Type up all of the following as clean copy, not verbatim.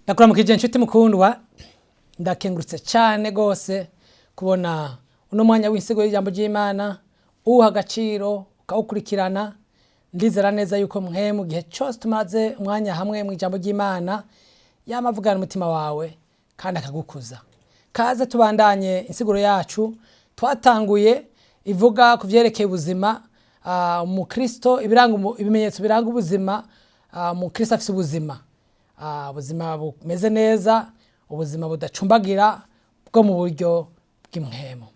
Ndakuramukije inshuti mukundwa, ndakengurutse cyane gose kubona uno mwanya w'insigo y'ijambo ry'Imana uha agaciro ukawukurikirana. Ndizera neza yuko mwe mu gihe cyose tumaze umwanya hamwe mu ijambo ry'Imana yamavugana umutima wawe kandi akagukuza. Kaze tubandanye insiguro yacu twatanguye ivuga ku vyerekeye ubuzima mu Kristo, ibimenyetso biranga ubuzima mu Kristo afise ubuzima. Ubuzima bumeze neza, ubuzima budacumbagira bwo mu buryo bw'imhemo.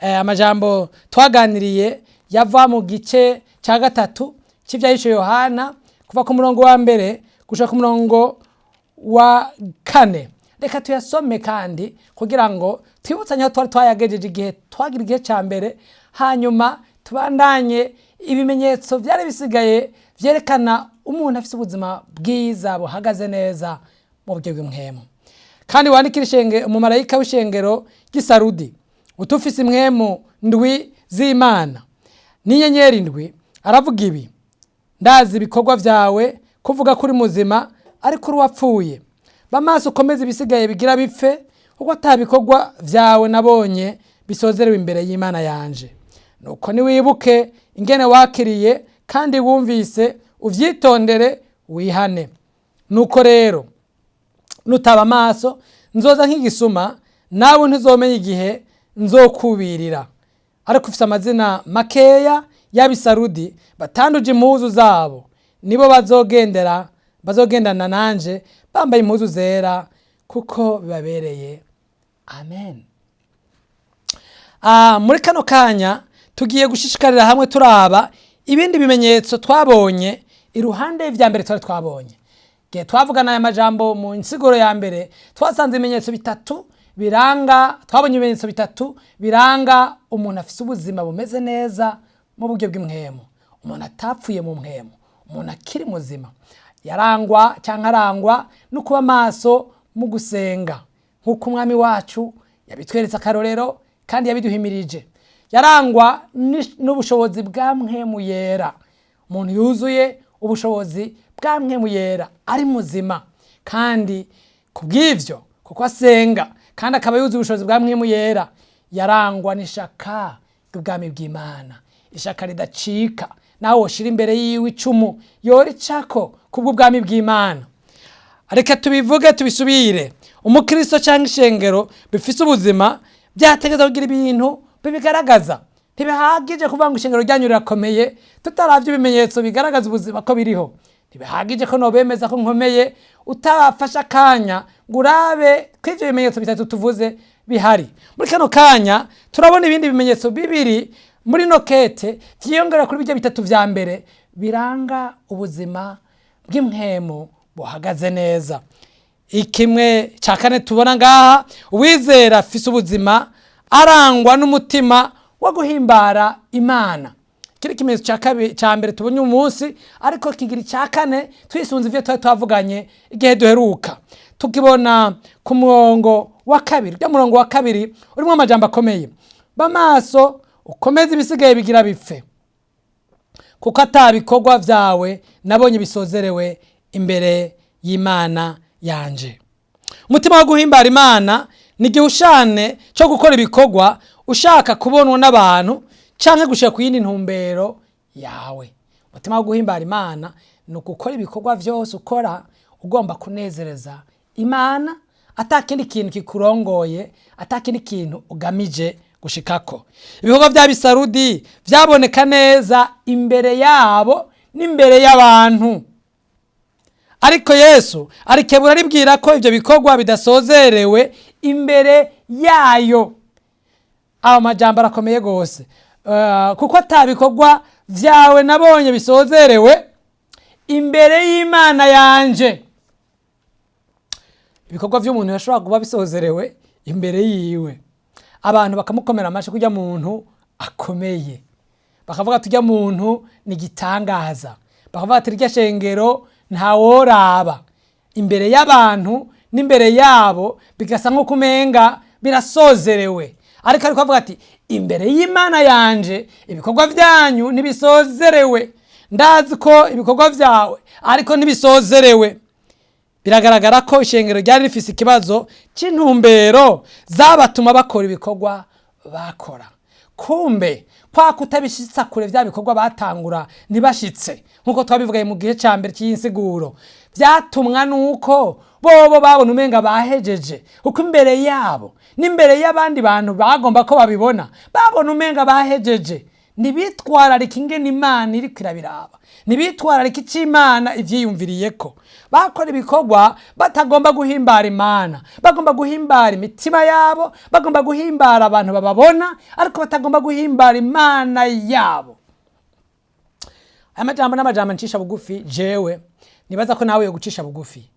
Amajambo twaganiriye yava mu gice cya gatatu cy'ivyahisho Yohana kuva ku murongo wa mbere gushika ku murongo wa 4. Reka tuyasome kandi kugira ngo twibutsanye aho twari twayagejeje igihe twagira igihe cya mbere, hanyuma tubandanye ibimenyetso byari bisigaye vyerekana umuntu afise ubuzima bwiza buhagaze neza mu buryo bw'imhemo. Kandi wandikira umumarayika w'ishengero ry'Isarudi utufise imhemu ndwi z'Imana n'inyenyeri ndwi aravuga ibi: ndazi ibikorwa vyawe kuvuga kuri muzima ariko uri wapfuye. Bamaso ukomeze ibisigaye bigira bipfe, kuko atabikorwa vyawe nabonye bisozerewe imbere y'Imana yanje. Nuko niwibuke ingene wakiriye kandi wumvise, uvyitondere wihane. Nuko rero nutaba amaso nzoza nk'igisuma, nawe ntuzomenya igihe nzokubirira. Ariko ufise amazina makeya y'Abisarudi batanduje impuzu zabo, nibo bazogendana nanje bambaye impuzu zera, kuko bibabereye. Amen. Muri kano kanya tugiye gushishikarira hamwe turaba ibindi bimenyetso twabonye iruhande y'ivya mbere twabonye. Gihe twavugana aya majambo mu nsiguro ya mbere twasanze ibimenyetso bitatu biranga umuntu afise ubuzima bumeze neza mu buryo bw'imhemo, umuntu atapfuye mu mhemo, umuntu akiri muzima. Arangwa no kuba maso mu gusenga, nk'uko umwami wacu yabitweretse akarorero kandi yabiduhimirije. Yarangwa n'ubushobozi bwa mpwemu yera, umuntu yuzuye ubushobozi bwa mpwemu yera ari muzima, kandi kubw'ivyo kuko asenga kandi akaba yuzuye ubushobozi bwa mpwemu yera, yarangwa n'ishaka ry'ubwami bw'Imana, ishaka ridacika. Nawe woshira imbere yiwe icumu yoricako kubw'ubwami bw'Imana. Reka tubivuge tubisubire. Umukristo cyangwa ishengero bifise ubuzima byategeza kugira ibintu bibigaragaza. Ntibihagije kuvuga ngo ishengero ryanyu rirakomeye tutaravye ibimenyetso bigaragaza ubuzima ko biriho. Ntibihagije ko nobemeza ko nkomeye utafasha kanya ngo urabe ko ivyo bimenyetso bitatu tuvuze bihari. Muri kano kanya turabona ibindi bimenyetso bibiri muri nokete vyiyongera kuri bijya bitatu vya mbere biranga ubuzima bw'imhemo buhagaze neza. Ikimwe ca kane tubona ngaha, uwizera afise ubuzima arangwa n'umutima wo guhimbara Imana. Kiri kimenyetso ca mbere tubonye umunsi, ariko kigira ca kane twisunze ivyo twavuganye igihe duheruka. Tukibona ku murongo wa kabiri, murongo wa kabiri urimo amajambo akomeye: bamaso ukomeze ibisigaye bigira bipfe, kuko atabikorwa vyawe nabonye bisozerewe imbere y'Imana yanje. Umutima wo guhimbara Imana ni igihushane cyo gukora ibikorwa ushaka kubonwa n'abantu canke gushika ku yindi ntumbero yawe. Umutima wo guhimbara Imana ni gukora ibikorwa vyose ukora ugomba kunezereza Imana, atakindi kintu kikurongoye, atakindi kintu ugamije gushikako. Ibikorwa by'Abisarudi vyaboneka neza imbere yabo n'imbere y'abantu, ariko Yesu arikebura aribwira ko ivyo bikorwa bidasozerewe imbere yayo. Aba majambo arakomeye gose. Kuko atabikorwa vyawe nabonye bisozerewe imbere y'Imana yanje. Ibikorwa vy'umuntu yashobora kuba bisozerewe imbere yiwe, abantu bakamukomera amashi kujya muntu akomeye, bakavuga tujya muntu ni gitangaza, bakavuga ati irya shengero ntaworaba. Imbere y'abantu n'imbere yabo bigasa nko kumenga birasozerewe, ariko avuga ati imbere y'Imana yanje ibikorwa vyanyu nibisozerewe. Ndazi ko ibikorwa vyawe ariko nibisozerewe. biragaragara ko ishengero ryari rifise ikibazo c'intumbero zabatuma bakora ibikorwa bakora. Kumbe kwa kutabishitsa kure vya bikorwa batangura ntibashitse nkuko twabivugaye mu gihe ca mbere cy'insiguro, vyatumwa nuko bobo babona umenga bahejeje, uko imbere yabo n'imbere y'abandi bantu bagomba ko babibona babona umenga bahejeje. Ntibitwararika ingene Imana iriko irabiraba, ntibitwararika ico Imana ivyiyumviriyeko. Bakora ibikorwa batagomba guhimbara Imana, bagomba guhimbara imitima yabo, bagomba guhimbara abantu bababona, ariko batagomba guhimbara Imana yabo. Amajambo n'amajambo ncisha bugufi jewe nibaza ko nawe yo gucisha bugufi.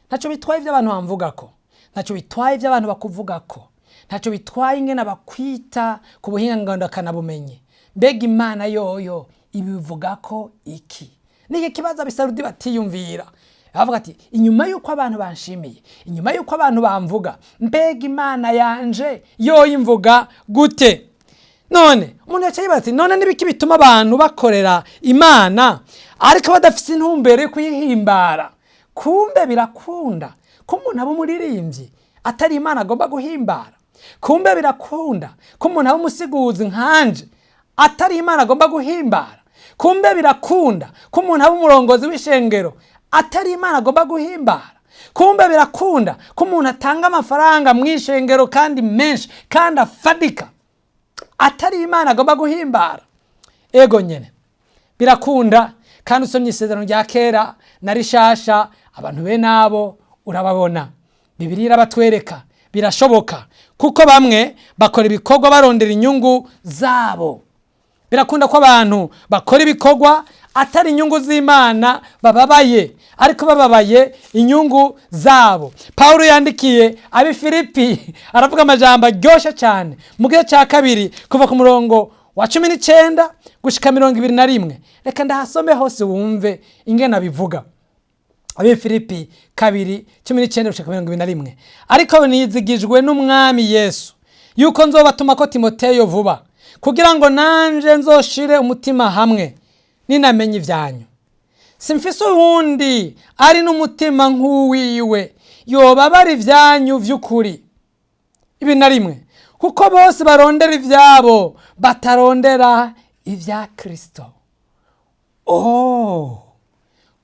Ntaco bitwaye ivyo abantu bamvugako, ntaco bitwaye ivyo abantu bakuvugako, ntaco bitwaye ingene bakwita ku buhinga ngandakana bumenye. Mbega Imana yoyo ibivugako iki? Niki kibazo Bisarudi batiyumvira. Bavuga ati inyuma yuko abantu banshimiye, inyuma yuko abantu bamvuga, mbega Imana yanje yoyo imvuga gute? None umuntu yaciye bati none nibiki bituma abantu bakorera Imana ariko badafise intumbero yo kuyihimbara? Kumbe birakunda ko umuntu aba umuririmbyi atari Imana agomba guhimbara. Kumbe birakunda ko umuntu aba umusiguzi nkanje atari Imana agomba guhimbara. Kumbe birakunda ko umuntu aba umurongozi w'ishengero atari Imana agomba guhimbara. Kumbe birakunda ko umuntu atanga amafaranga mw'ishengero kandi menshi kandi afadika atari Imana agomba guhimbara. Ego nyene birakunda, kandi usomye isezerano rya kera na rishasha abantu be nabo urababona. Bibiliya irabatwereka birashoboka kuko bamwe bakora ibikorwa barondera inyungu zabo. Birakunda ko abantu bakora ibikorwa atari inyungu z'Imana bababaye, ariko bababaye inyungu zabo. Paulo yandikiye abi Filipi aravuga amajambo aryoshe cyane mu gihe cya kabiri kuva ku murongo wa 19 gushika 21. Reka ndahasome hose wumve ingena bivuga. Abi Filipi 2:19 gushika 21. Ariko nizigijwe n'umwami Yesu yuko nzobatuma ko Timoteyo vuba, kugira ngo nanje nzoshire umutima hamwe ninamenye ivyanyu. Simfise uwundi ari n'umutima nk'uwiwe yobabara ivyanyu vy'ukuri. 21. Kuko bose barondera ivyabo batarondera ivya Kristo.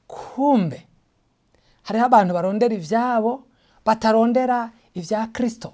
Kumbe hariho abantu barondera ivyabo batarondera ivya Kristo.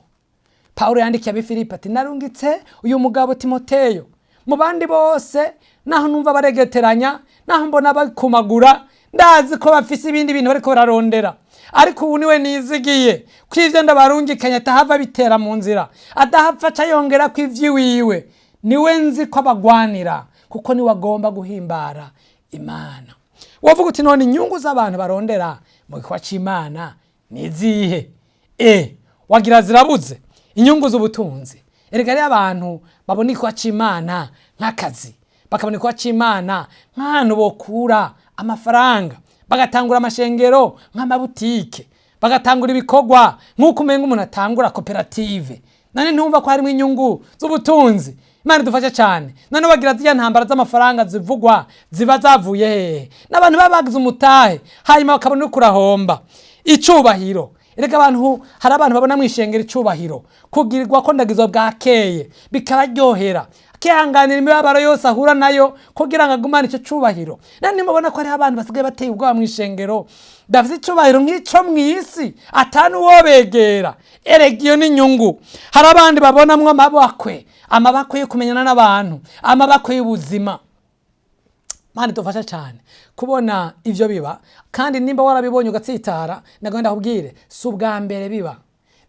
Paulo yandikiye abi Filipi ati narungitse uyu mugabo Timoteyo mu bandi bose, naho numva baregeteranya, naho mbona bakumagura, ndazi ko bafise ibindi bintu bariko bararondera, ariko ubu niwe nizigiye ko ivyo ndabarungikanya atahava bitera mu nzira, adahapfa cayongera ko ivyiwiwe. Niwe nzi ko abagwanira kuko niwe agomba guhimbara Imana. Wavuga uti none inyungu z'abantu barondera mu gikorwa c'Imana nizihe? Wagira zirabuze inyungu z'ubutunzi. Erega ari abantu babona igikorwa c'Imana nk'akazi, bakabona igikorwa c'Imana nk'ahantu bokura amafaranga, bagatangura amashengero nk'amabutike, bagatangura ibikorwa nk'uko umenga umuntu atangura koperative. None ntumva ko harimo inyungu z'ubutunzi? Imana idufasha cyane. None bagira zya ntambara z'amafaranga zivugwa ziba zavuye hehe? N'abantu babagize umutahe hanyuma bakabona uko urahomba. Icubahiro, erega abantu hari abantu babona mwishengera icubahiro kugirirwa ko ndagizo bwakeye bikabaryohera, akihanganira imibabaro yose ahura nayo kugira ngo agumane ico cubahiro. Nani mubona ko hari abantu basigaye bateye ubwoba mwishengero bafite icubahiro nk'ico mw'isi atanu wobegera. Erega iyo ni inyungu. Hari abandi babonamwo amabakwe yo kumenyana n'abantu, amabakwe y'ubuzima. Mani dufasha cyane kubona ivyo biba, kandi nimba warabibonye ugatsitara, nagenda kubwire si ubwa mbere biba,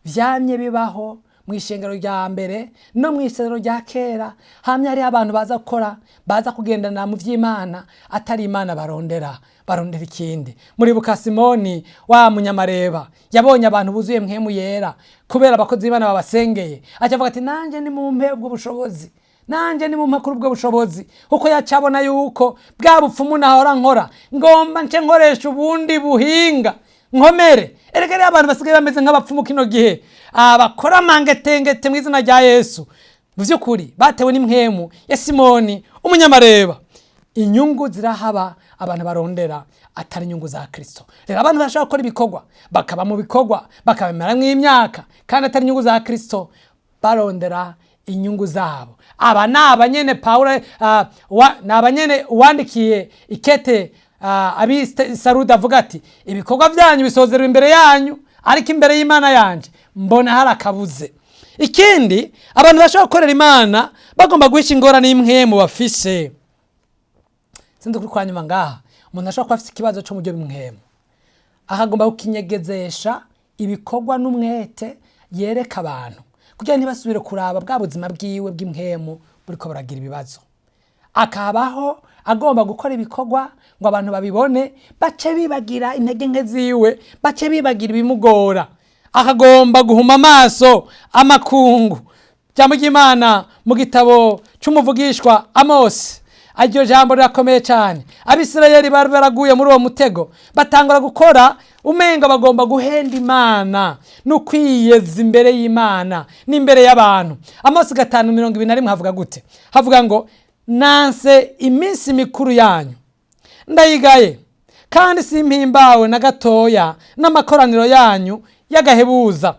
vyamye bibaho mw'ishengero rya mbere no mw'isezerano rya kera. Hamye hari abantu baza gukora, baza kugendana mu vy'Imana atari Imana barondera ikindi. Muribuka Simoni wa munyamareba yabonye abantu buzuye mpwemu yera kubera abakozi b'Imana babasengeye, acavuga ati nanje ni mu mpebwo ubushobozi, nanje ni mu makuru bwo bushobozi, kuko yacabona yuko bwa bupfumu nahora nkora ngomba nce nkoresha ubundi buhinga nkomere. Erega ari abantu basigaye bameze nk'abapfumu kino gihe, abakora mangetengete mw'izina rya Yesu. Mu vy'ukuri batewe n'impwemu ya Simoni umunyamareba. Inyungu zirahaba abantu barondera atari inyungu za Kristo. Rero abantu bashaka gukora ibikorwa bakaba mu bikorwa bakabimaramwo imyaka kandi atari inyungu za Kristo, barondera inyungu zabo. Aba nabanyene Paulo nabanyene uwandikiye ikete Saruda avuga ati ibikorwa byanyu bisozerwa imbere yanyu, ariko imbere y'Imana yanje mbona hari akabuze. Ikindi, abantu bashaka gukorera Imana bagomba guhisha ingorane n'imwe mu bafise. Sindi kuri kwanyuma ngaha, umuntu ashobora kuba afite ikibazo cyo mu buryo bw'imwemu, ahagomba kukinyegezesha ibikorwa n'umwete yereka abantu kugira ntibasubire kuraba bwa buzima bwiwe bw'imwemu buriko buragira ibibazo. Akabaho agomba gukora ibikorwa ngo abantu babibone, bace bibagira intege nke ziwe, bace bibagira ibimugora. Akagomba guhuma amaso amakungu. Jambo ry'Imana mu gitabo cy'umuvugishwa Amosi, iryo jambo rirakomeye cyane. Abisirayeli bari baraguye muri uwo mutego, batangura gukora umenga bagomba guhenda Imana no kwiyeza imbere y'Imana n'imbere y'abantu. Amosi 5:21 havuga gute? Havuga ngo nanse iminsi mikuru yanyu ndayigaye, kandi simpimbawe na gatoya n'amakoraniro yanyu y'agahebuza.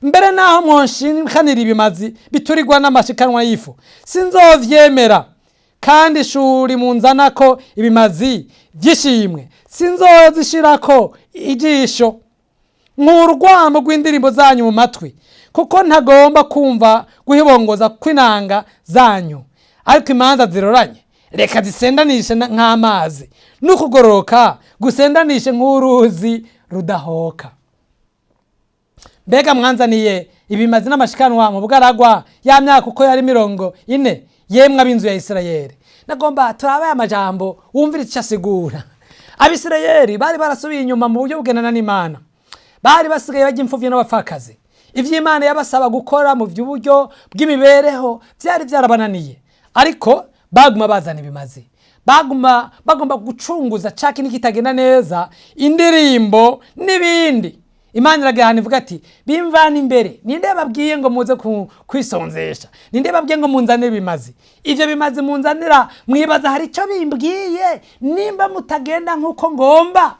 Mbere naho mwonshinkanira ibimazi biturirwa n'amashikanwa y'ifu, sinzovyemera. Kandi shuri munzanako ibimazi vy'ishimwe, sinzozishirako ijisho. Nk'urwamo rw'indirimbo zanyu mu matwi, kuko ntagomba kumva guhibongoza kw'inanga zanyu. Ariko imanza ziroranye reka zisendanishe nk'amazi, n'ukugororoka gusendanishe nk'uruzi rudahoka. Mbega mwanzaniye ibimazi n'amashikanwa mu bugaragwa ya myaka uko yari 40, yemwe ab'inzu ya Isirayeli. Nagomba turabaye amajambo wumvira icyo asigura. Abisirayeli bari barasubiye inyuma mu buryo bugenana n'Imana, bari basigaye bajya imfuvyi n'abapfakazi. Ivy'Imana yabasaba gukora mu by'uburyo bw'imibereho byari byarabananiye, ariko baguma bazana ibimazi, bagomba gucunguza caki nikitagenda neza, indirimbo n'ibindi. Imana iragahana ivuga ati bimvana imbere, ninde babwiye ngo muze kwisonzesha, ninde babwiye ngo munzanire bimazi. Ivyo bimazi munzanira mwibaza hari ico bimbwiye nimba mutagenda nkuko ngomba.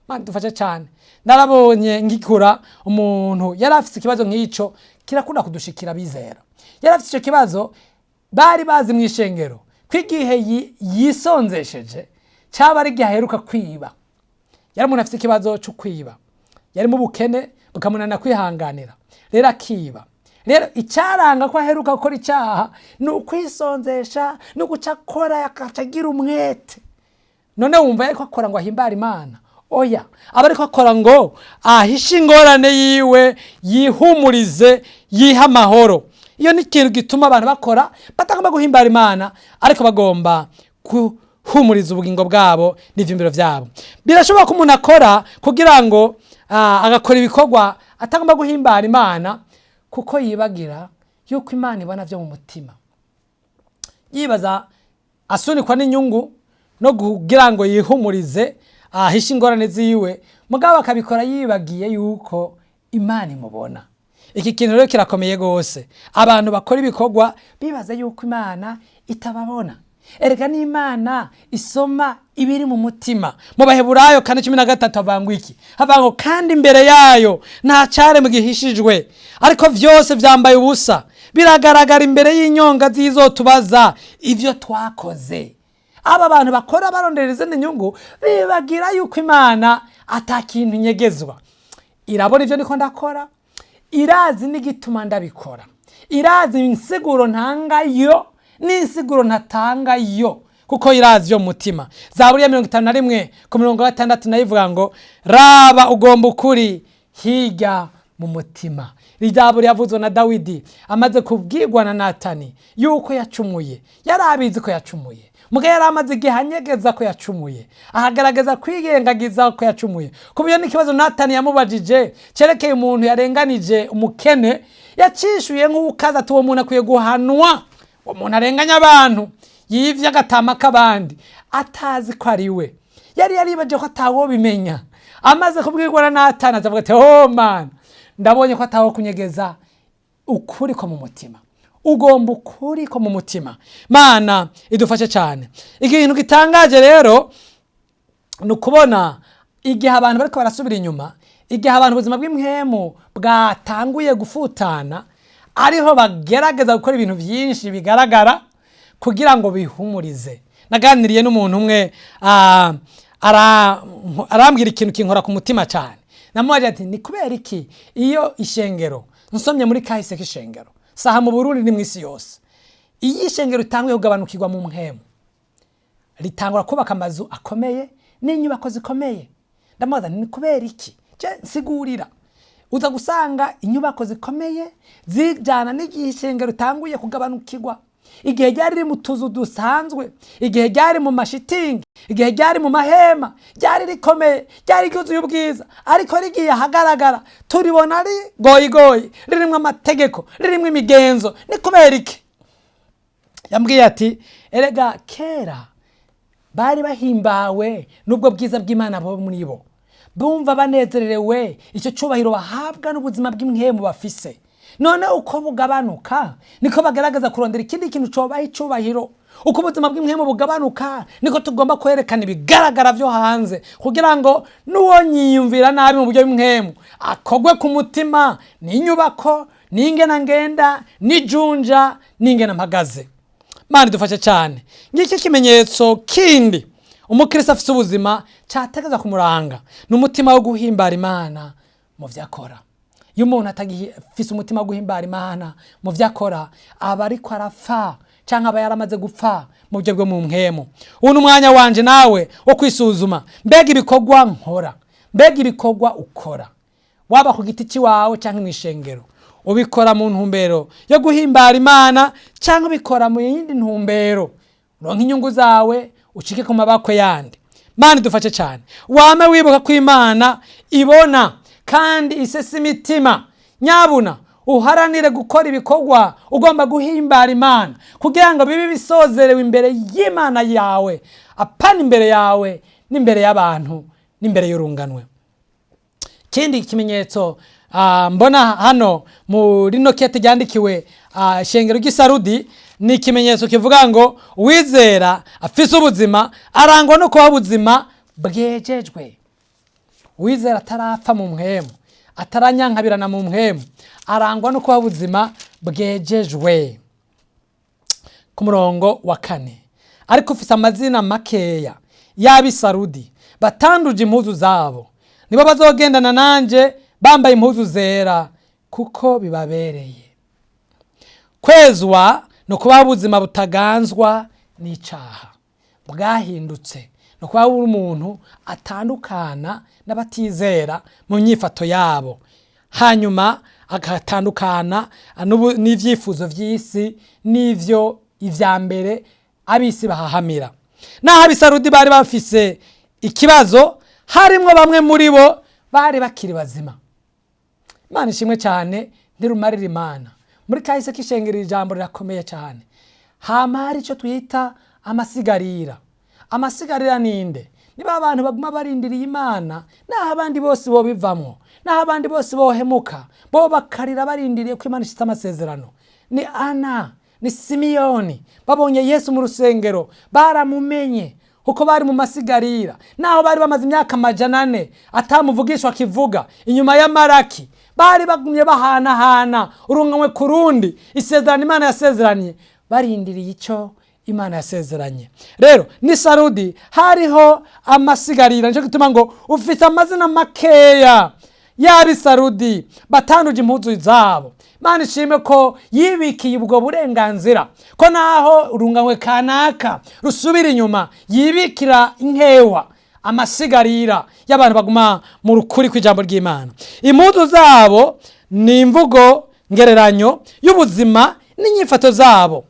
Mana dufashe cyane. Narabonye ngikura umuntu yari afite ikibazo nk'ico kirakunda kudushikira bizera. Yari afite ico kibazo, bari bazi mu ishengero kwigihe yisonzesheje cyaba ari giheruka kwiba. Yari umuntu afite ikibazo cyo kwiba, yari mu bukene bukamunana kwihanganira, rero akiba. Rero icyaranga ko aheruka gukora icyaha ni ukwisonzesha no gucakora yakacagira umwete. None wumva ariko akora ngo ahimbara Imana? Oya, aba ariko akora ngo ahishe ingorane yiwe, yihumurize, yiha amahoro. Iyo ni ikintu gituma abantu bakora batagomba guhimbara Imana, ariko bagomba guhumuriza ubugingo bwabo n'ivyumviro vyabo. Birashoboka ko umuntu akora kugira ngo agakora ibikorwa atagomba guhimbara Imana, kuko yibagira yuko Imana ibona vyo mu mutima. Yibaza asunikwa n'inyungu no kugira ngo yihumurize, ahishe ingorane ziwe, mugabo akabikora yibagiye yuko Imana imubona. Iki kintu rero kirakomeye gose. Abantu bakora ibikorwa bibaza yuko Imana itababona. Erega ni Imana isoma ibiri mu mutima. Mu Baheburayo 4:13 havangwa iki? Havango kandi imbere yayo nta cyare mu gihishijwe, ariko vyose vyambaye ubusa, biragaragara imbere y'inyonga zizotubaza ivyo twakoze. Aba bantu bakora barondereza n'inyungu bibagira yuko Imana atakintu nyegezwa. Irabona ivyo niko ndakora, irazi n'igituma ndabikora, irazi insiguro ntangayo n'insiguro ntatangayo, kuko irazi yo mutima. Zaburi ya 51:6 nayo ivuga ngo raba ugomba ukuri higa mu mutima. Ijambo ryavuzwe na Dawidi amaze kubwirwa na Natani yuko yacumuye. Yarabizi ko yacumuye, muga yaramaze gihanyegeza ko yacumuye, ahagaragaza kwigengagiza ko yacumuye. Kubiyo n'ikibazo Natani yamubajije cerekeye umuntu yarenganije umukene, yacishuye nk'ukaza tuwo muntu akwiye guhanwa. Umuntu arenganya abantu, yivye agatama kabandi atazi ko ari we. Yari yaribaje ko atawo bimenya. Amaze kubwirwa na Natani azavuga ati oh man, ndabonye ko atawo kunyegeza ukuri ko mu mutima. ugomba ukuri ko mu mutima. Mana idufashe cyane. Ikintu gitangaje rero ni ukubona igihe abantu bariko barasubira inyuma, igihe abantu ubuzima bw'impwemu bwatanguye gufutana, ariho bagerageza gukora ibintu byinshi bigaragara kugira ngo bihumurize. Naganiriye n'umuntu umwe arambwira ikintu kinkora ku mutima cyane. Namubaje ati ni kubera iki iyo ishengero nsomye muri kahise k'ishengero saha mu Burundi ni mwisi yose, iyo ishengero ritanguye kugabanukirwa mu mpwemu, ritangura kubaka amazu akomeye n'inyubako zikomeye. Ndamubaza ni kubera iki? Nsigurira. Uza gusanga inyubako zikomeye zijana n'igihe ishengero ritanguye kugabanukirwa. Igihe ryari riri mu tuzu dusanzwe, igihe ryari mu mashitingi, igihe ryari mu mahema, ryari rikomeye, ryari ryuzuye ubwiza, ariko rigiye ahagaragara turibona ari goyigoyi, ririmwo amategeko, ririmwo imigenzo. Ni kubera iki? Yambwiye ati erega kera bari bahimbawe n'ubwo bwiza bw'Imana bo muri bo, bumva banezererewe icyo cyubahiro bahabwa n'ubuzima bw'impwemu bafise. None uko bugabanuka niko bagaragaza kurondera ikindi kintu cobaho icubahiro. Uko ubuzima bw'impwemu bugabanuka niko tugomba kwerekana ibigaragara byo hanze, kugira ngo nuwo nyiyumvira nabi mu buryo bw'impwemu akogwe ku mutima n'inyubako, n'ingena ngenda, n'ijunja, n'ingena mpagaze. Mana dufashe cyane. Ngiki kimenyetso kindi umukristo afite ubuzima cyategeza kumuranga, n'umutima wo guhimbara Imana mu vyakora. Iyo umuntu atagifise umutima wo guhimbara Imana mu vyakora, aba ariko arapfa canke aba yaramaze gupfa mu buryo bwo mu mpwemu. Ubu n'umwanya wanje nawe wo kwisuzuma, mbega ibikorwa nkora, mbega ibikorwa ukora, waba ku giti ciwawe canke mw'ishengero, ubikora mu ntumbero yo guhimbara Imana canke ubikora mu yindi ntumbero uronka inyungu zawe ucike ku mabakwe yandi? Mana dufashe cyane. Wame wibuka ko Imana ibona kandi isesa imitima. Nyabuna uharanire gukora ibikorwa ugomba guhimbara Imana kugira ngo bibe bisozerewe imbere y'Imana yawe, apana imbere yawe n'imbere y'abantu n'imbere y'urunganwe. Kindi kimenyetso mbona hano muri nokete ryandikiwe shengero ry'Isarudi ni ikimenyetso kivuga ngo uwizera afise ubuzima arangwa no kuba ubuzima bwejejwe. Uwizera atarapfa mu mpwemu, ataranyankabirana mu mpwemu, arangwa no kuba ubuzima bwejejwe. Ku murongo wa 4, ariko ufise amazina makeya y'Abisarudi batanduje impuzu zabo, nibo bazogendana nanje bambaye impuzu zera kuko bibabereye. Kwezwa no kuba ubuzima butaganzwa n'icaha, bwahindutse no kuba umuntu atandukana n'abatizera mu myifato yabo, hanyuma agatandukana n'ivyifuzo vy'isi n'ivyo ivya mbere abisi bahahamira. Naho Abisarudi bari bafise ikibazo, harimwo bamwe muri bo bari bakiri bazima. Imana ishimwe cyane, ndirumarira Imana. Muri kahise k'ishengero ijambo rirakomeye cyane. Hama hari icyo twita amasigarira. Amasigarira ninde? Niba abantu baguma barindiriye Imana, naho abandi bose bo bivamwo, naho abandi bose bohemuka, bo bakarira barindiriye ko Imana ishitse amasezerano. Ni Ana, ni Simiyoni babonye Yesu mu rusengero, baramumenye uko bari mu masigarira, naho bari bamaze imyaka 400 atamuvugishwa kivuga inyuma ya Maraki, bari bagumye bahanahana urunganwe ku rundi isezerano Imana yasezeranye, barindiriye icyo Imana yasezeranye. Rero ni Sarudi hariho amasigarira, nico gituma ngo ufite amazina makeya y'Abisarudi batanduje impuzu zabo. Imana ishime ko yibikiye ubwo burenganzira ko naho urunganwe kanaka rusubira inyuma, yibikira inkewa amasigarira y'abantu baguma mu rukuri kw'ijambo ry'Imana. Impuzu zabo ni imvugo ngereranyo y'ubuzima n'inyifato zabo.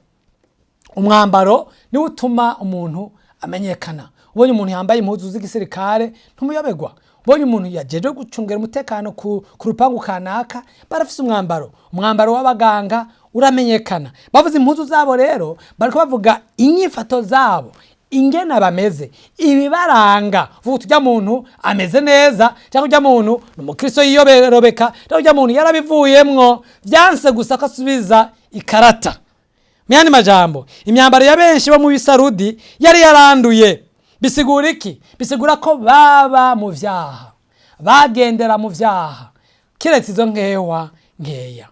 Umwambaro niwo utuma umuntu amenyekana. Ubonye umuntu yambaye impuzu z'igisirikare ntumuyobegwa. Ubonye umuntu yajeje gucungera umutekano ku rupangu kanaka, barafise umwambaro w'abaganga uramenyekana. Bavuze impuzu zabo rero bariko bavuga inyifato zabo, ingena bameze, ibibaranga. Vuga tujya muntu ameze neza cyangwa ujya muntu n'umukristo yiyoberobeka, cyangwa ujya muntu yarabivuyemwo byanse gusa ko asubiza ikarata. Mu yandi majambo, imyambaro ya benshi bo mu Bisarudi yari yaranduye. Bisigura iki? Bisigura ko baba mu vyaha, bagendera mu vyaha, kiretse izo nkewa nkeya.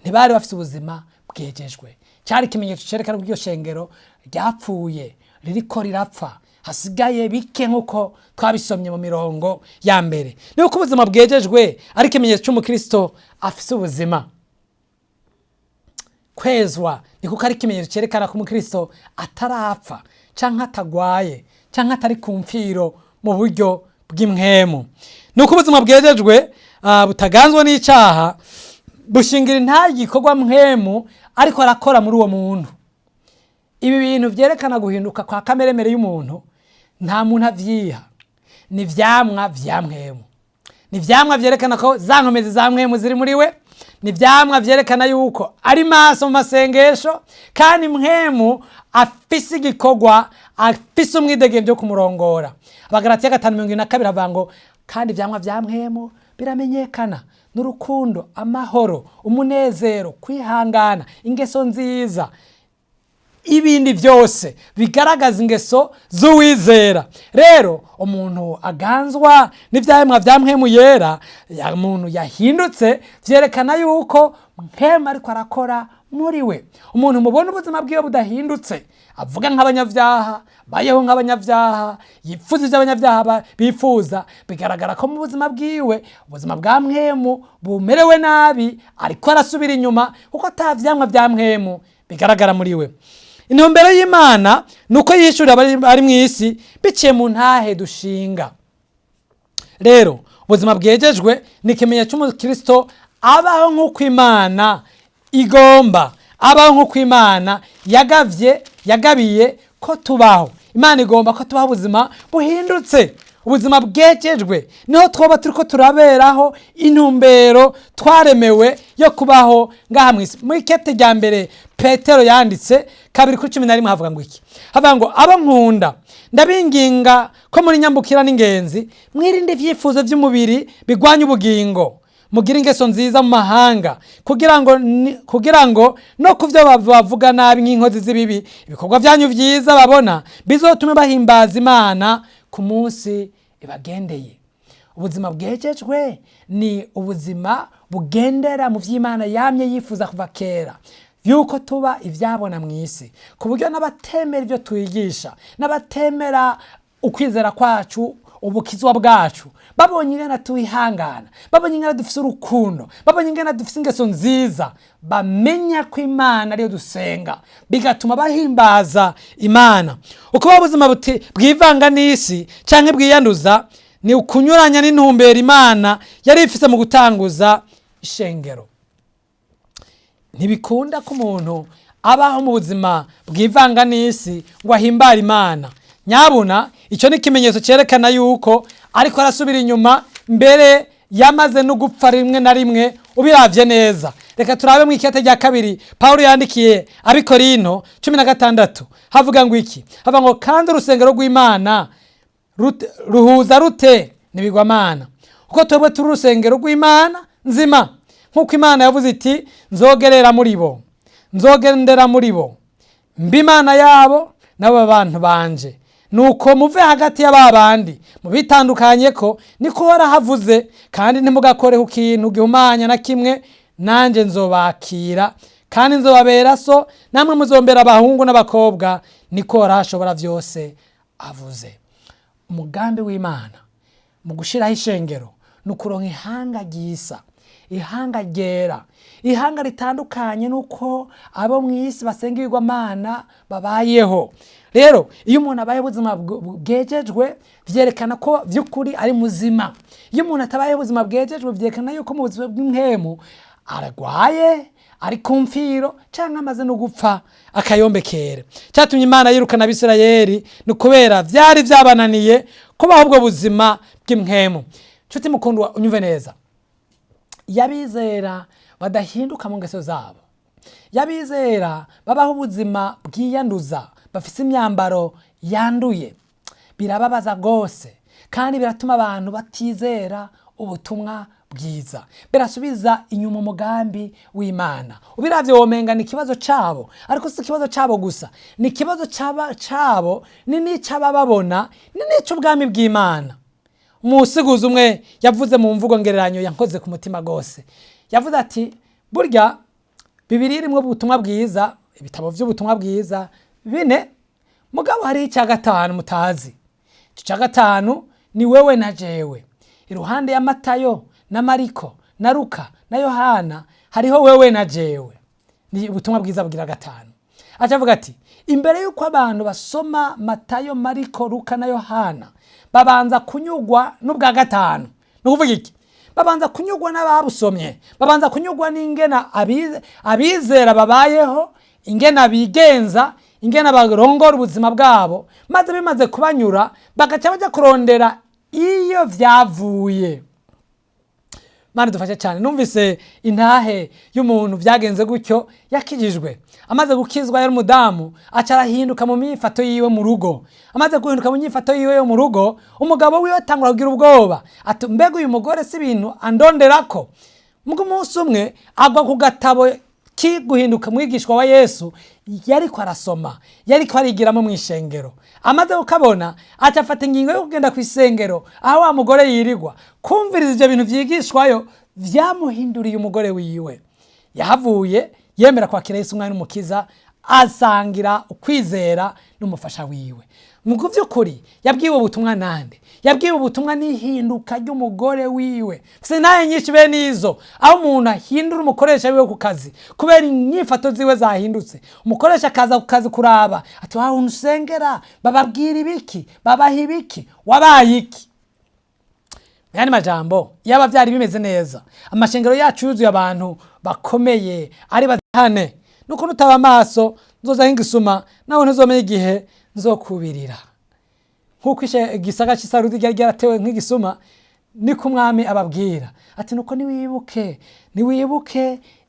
Ntibari bafite ubuzima bwejejwe. Cyari ikimenyetso cerekana ko iryo shengero ryapfuye, ririko rirapfa, hasigaye bike nk'uko twabisomye mu mirongo ya mbere. Nuko ubuzima bwejejwe ari ikimenyetso cy'umukristo afise ubuzima. Kwezwa ni kuko ari ikimenyetso cyerekana ko umukristo atarapfa canke atagwaye canke atari ku mfiro mu buryo bw'imwemu. Nuko ubuzima bwejejwe butaganzwe n'icaha bushingira intahe igikorwa mwemu ariko arakora muri uwo muntu. Ibi bintu vyerekana guhinduka kwa kameremere y'umuntu nta muntu avyiha, ni vyamwa vya mwemu. Ni vyamwa vyerekana ko za nkomezi za mwemu ziri muri we, ni vyamwa vyerekana yuko ari maso mu masengesho, kandi mwemu afise igikorwa, afise umwidegembyo wo kumurongora. Abagalatiya 5:22 havuga ngo kandi vyamwa vya mwemu biramenyekana: n'urukundo, amahoro, umunezero, kwihangana, ingeso nziza, ibindi byose bigaragaza ingeso z'uwizera. Rero umuntu aganzwa n'ivyamwa vya mwemu yera, ya muntu yahindutse, vyerekana yuko mwemu ariko arakora muri we. Umuntu mubona ubuzima bwiwe budahindutse, avuga nk'abanyavyaha, bayeho nk'abanyavyaha, yifuza ivyo abanyavyaha bifuza, bigaragara ko mu buzima bwiwe ubuzima bwa mwemu bumerewe nabi, ariko arasubira inyuma kuko ata vyamwa vya mwemu bigaragara muri we. Intumbero y'Imana nuko yishurira ari mu isi biciye mu ntahe dushinga. Rero ubuzima bwejejwe ni ikimenyetso cy'umukristo abaho nk'uko Imana igomba, abaho nk'uko Imana yagabiye ko tubaho. Imana igomba ko tubaho ubuzima buhindutse, ubuzima bwejejwe. Niho twoba turiko turaberaho intumbero twaremewe yo kubaho ngaha mw'isi. Mu ikete rya mbere Petero yanditse 2:11 havuga ngo iki? Havuga ngo abo nkunda ndabinginga ko muri nyambukira n'ingenzi mwirinde ivyifuzo vy'umubiri bigwanya ubugingo, mugira ingeso nziza mu mahanga, kugira ngo no kuvyo bavuga nabi nk'inkozi z'ibibi, ibikorwa vyanyu vyiza babona bizotume bahimbaza Imana ku munsi ibagendeye. Ubuzima bwejejwe ni ubuzima bugendera mu vy'Imana yamye yifuza kuva kera, yuko tuba ivyabona mw'isi, ku buryo n'abatemera ivyo twigisha, n'abatemera ukwizera kwacu, ubukizwa bwacu, babonye ingene twihangana, babonye ingene dufise urukundo, babonye ingene dufise ingeso nziza, bamenya ko Imana ariyo dusenga, bigatuma bahimbaza Imana. Ukuba ubuzima bwivanga n'isi canke bwiyanduza ni ukunyuranya n'intumbero Imana yari ifise mu gutanguza ishengero. Ntibikunda ko umuntu abaho mu buzima bwivanga n'isi ngo ahimbare Imana. Nyabuna ico ni ikimenyetso cerekana yuko ariko arasubira inyuma, mbere yamaze no gupfa rimwe na rimwe ubiravye neza. Reka turabe mu ikete rya kabiri Paulo yandikiye Abikorinto 16 havuga ngo iki? Havuga ngo kandi urusengero rw'Imana ruhuza rute n'ibigwamana, uko twebwe turi urusengero rw'Imana nzima, nk'uko Imana yavuze iti nzogerera muri bo, nzogendera muri bo, mbi Imana yabo nabo abantu banje, nuko muve hagati y'ababandi mubitandukanye ko niko warahavuze, kandi ntimugakore ku kintu gihumanya na kimwe, nanje nzobakira kandi nzobabera so, namwe muzombera abahungu n'abakobwa, niko warashobora vyose avuze. Umugambi w'Imana mu gushiraho ishengero nukuronka ihanga ryisa, ihanga ryera, ihanga ritandukanye nuko abo mw'isi basenga ibigwamana babayeho. Rero iyo umuntu abaye ubuzima bwejejwe vyerekana ko vy'ukuri ari muzima. Iyo umuntu atabaye ubuzima bwejejwe vyerekana yuko mu buzima bw'imwemu aragwaye, ari kumfiro canke amaze no gupfa akayombekere. Cyatumye Imana yirukana Abisirayeli ni kubera vyari vyabananiye kubaho ubwo buzima bw'imwemu. Nshuti mukundwa, unyumve neza, yabizera badahinduka mu ngeso zabo, yabizera babaho ubuzima bwiyanduza, bafise imyambaro yanduye, birababaza gose kandi biratuma abantu batizera ubutumwa bwiza, birasubiza inyuma umugambi w'Imana. Ubiravye womenga ni ikibazo cabo, ariko si ikibazo cabo gusa, ni ikibazo cabo, ni n'icabababona, ni n'ic'ubwami bw'Imana. Umusiguzi umwe yavuze mu mvugo ngereranyo yankoze ku mutima gose, yavuze ati burya Bibiliya irimwo ubutumwa bwiza, ibitabo vy'ubutumwa bwiza 4, mugabo hari icya gatanu mutazi. Icya gatanu ni wewe na jewe. Iruhande ya Matayo na Mariko na Luka na Yohana hariho wewe na jewe. Ni ubutumwa bwiza bugira gatanu. Acavuga ati imbere yuko abantu basoma Matayo, Mariko, Luka na Yohana babanza kunyugwa n'ubwa gatanu. Nukuvuga iki? Babanza kunyugwa n'ababusomye, babanza kunyugwa n'ingena abizera babayeho, ingena bigenza, ingena barongora ubuzima bwabo, maze bimaze kubanyura bagaca baja kurondera iyo vyavuye. Mana dufashe cyane. Numvise intahe y'umuntu vyagenze gutyo, yakijijwe. Amaze gukizwa yari umudamu, acara hinduka mu myifato yiwe mu rugo. Amaze guhinduka mu myifato yiwe yo mu rugo, umugabo wiwe atangura kugira ubwoba. Ati mbega uyu mugore si ibintu andonderako. Mugo umunsi umwe agwa ku gatabo guhinduka mwigishwa wa Yesu, yariko arasoma, yariko arigiramo mw'ishengero. Amaze ukabona acafata ingingo yo kugenda kw'isengero aho wa mugore yirigwa, kumviriza ivyo bintu vyigishwayo vyamuhinduriye umugore wiwe. Yahavuye yemera kwakira Yesu umwami n'umukiza, asangira ukwizera n'umufasha wiwe. Mu kuvyukuri yabwiwe ubutumwa nande? Yabwiwe ubutumwa n'ihinduka ry'umugore wiwe. Sinaye nyinshi bene izo, aho umuntu ahindura umukoresha wiwe ku kazi kubera inyifato ziwe zahindutse. Umukoresha akaza ku kazi kuraba ati waho unsengera, bababwira ibiki, babaha ibiki, wabaye iki? Yani majambo yaba vyari bimeze neza, amashengero yacu yuzuye abantu bakomeye ari bazihane, nuko nutaba amaso nzoza hingisuma nawe ntuzomenya igihe nzokubirira. Nkuko igisaka c'Isarudi ryari ryaratewe nk'igisuma, niko umwami ababwira ati nuko niwibuke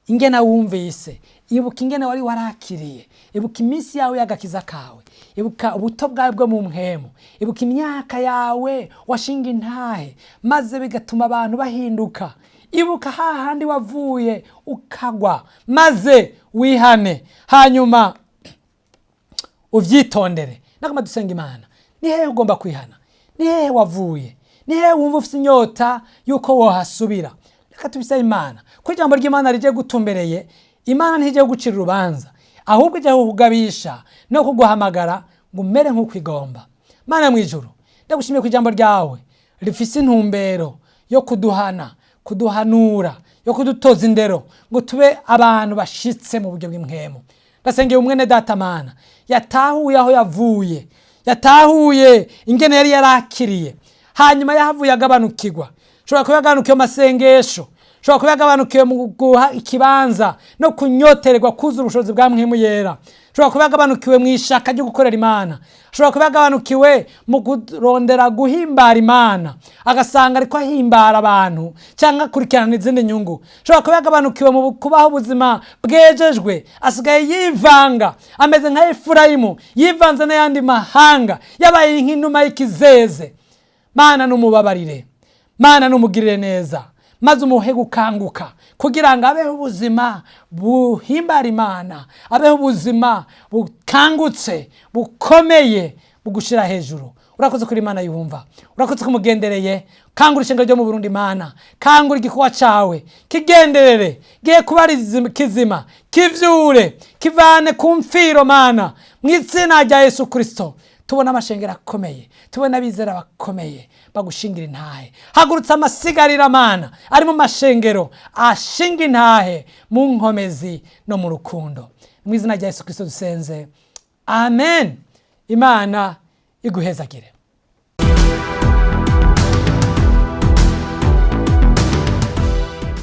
ingena wumvise, ibuka ingene wari warakiriye, ibuka iminsi yawe y'agakiza kawe, ibuka ubuto bwawe bwo mu mpwemu, ibuka imyaka yawe washinga intahe maze bigatuma abantu bahinduka. Ibuka hahandi wavuye ukagwa maze wihane, hanyuma uvyitondere. Nakama dusenga Imana, ni hehe ugomba kwihana? Ni hehe wavuye? Ni hehe wumva ufite inyota yuko wohasubira? Reka tubisaba Imana ko ijambo ry'Imana rije gutumbereye. Imana ntije gucira urubanza, ahubwo ije kugabisha no kuguhamagara ngo umere nk'uko igomba. Mana mwijuru, ndagushimiye ku ijambo ryawe rifise intumbero yo kuduhana, kuduhanura, yo kudutoza indero ngo tube abantu bashitse mu buryo bw'impwemu. Ndasengeye umwene data Mana yatahuye aho yavuye, yatahuye ingene yari yarakiriye, hanyuma yahavuye agabanukirwa. Shobora kuba yagabanukiye mu masengesho, shobora kuba yagabanukiye mu guha ikibanza no kunyoterwa kuzura ubushobozi bwa mpwemu yera, shobora kuba yagabanukiwe mu ishaka ryo gukorera Imana, shobora kuba yagabanukiwe mu kurondera guhimbara Imana, agasanga ariko ahimbara abantu cyangwa akurikirana izindi nyungu. Shobora kuba yagabanukiwe mu kubaho ubuzima bwejejwe, asigaye yivanga, ameze nka Efurayimu yivanze n'ayandi mahanga, yabaye nk'inuma y'ikizeze. Mana numubabarire, Mana numugirire neza, maze umuhe gukanguka kugira ngo abeho ubuzima buhimbara Imana, abeho ubuzima bukangutse, bukomeye, bugushira hejuru. Urakoze kuri Imana yumva, urakoze kumugendereye. Kangura ishengero ryo mu Burundi Mana, kangura igikuwa cawe kigenderere, giye kubariza kizima, kivyure, kivane ku mfiro Mana, mw'izina rya Yesu Kristo. Tubona amashengero akomeye, tubona abizera bakomeye bagushingira intahe. Hagurutsa amasigarira Mana ari mu mashengero ashinga intahe mu nkomezi no mu rukundo. Mw'izina rya Yesu Kristo dusenze, amen. Imana iguhezagire.